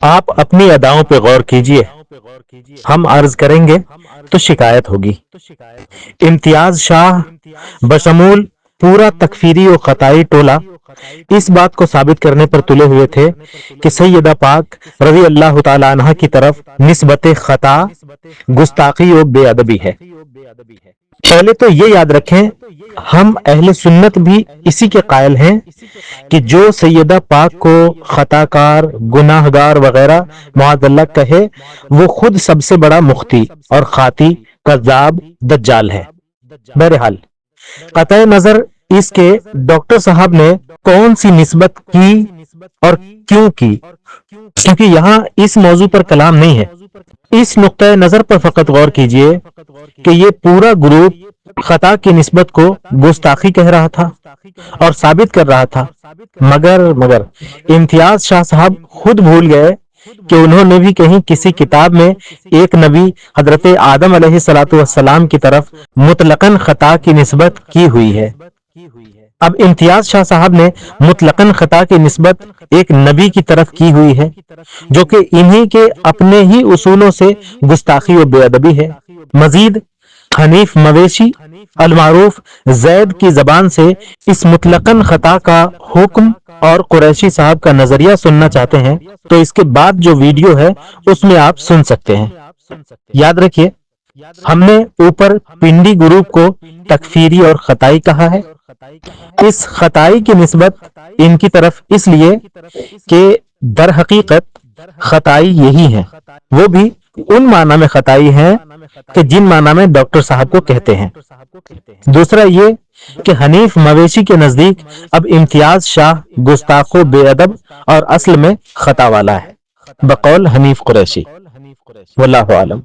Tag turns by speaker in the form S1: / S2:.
S1: آپ اپنی اداؤں پہ غور کیجئے، ہم عرض کریں گے تو شکایت ہوگی۔ امتیاز شاہ بشمول پورا تکفیری و خطائی ٹولہ اس بات کو ثابت کرنے پر تلے ہوئے تھے کہ سیدہ پاک رضی اللہ تعالی عنہ کی طرف نسبت خطا گستاخی و بے ادبی ہے۔ پہلے تو یہ یاد رکھیں، ہم اہل سنت بھی اسی کے قائل ہیں کہ جو سیدہ پاک کو خطا کار، گناہ گار وغیرہ معاذ اللہ کہے، وہ خود سب سے بڑا مخطی اور خاطی، کذاب، دجال ہے۔ بہرحال قطع نظر اس کے ڈاکٹر صاحب نے کون سی نسبت کی اور کیوں کی، کیونکہ یہاں اس موضوع پر کلام نہیں ہے۔ اس نقطۂ نظر پر فقط غور کیجئے کہ یہ پورا گروپ خطا کی نسبت کو گستاخی کہہ رہا تھا اور ثابت کر رہا تھا، مگر امتیاز شاہ صاحب خود بھول گئے کہ انہوں نے بھی کہیں کسی کتاب میں ایک نبی حضرت آدم علیہ السلام کی طرف مطلقاً خطا کی نسبت کی ہوئی ہے۔ اب امتیاز شاہ صاحب نے مطلقاً خطا کی نسبت ایک نبی کی طرف کی ہوئی ہے، جو کہ انہی کے اپنے ہی اصولوں سے گستاخی و بے ادبی ہے۔ مزید حنیف مویشی المعروف زید کی زبان سے اس مطلقاً خطا کا حکم اور قریشی صاحب کا نظریہ سننا چاہتے ہیں تو اس کے بعد جو ویڈیو ہے اس میں آپ سن سکتے ہیں۔ یاد رکھیے، ہم نے اوپر پنڈی گروپ کو تکفیری اور خطائی کہا ہے۔ اس خطائی کی نسبت ان کی طرف اس لیے کہ در حقیقت خطائی یہی ہے، وہ بھی ان معنی میں خطائی ہے کہ جن معنی میں ڈاکٹر صاحب کو کہتے ہیں۔ دوسرا یہ کہ حنیف مویشی کے نزدیک اب امتیاز شاہ گستاخ و بے ادب اور اصل میں خطا والا ہے، بقول حنیف قریشی۔ واللہ اعلم۔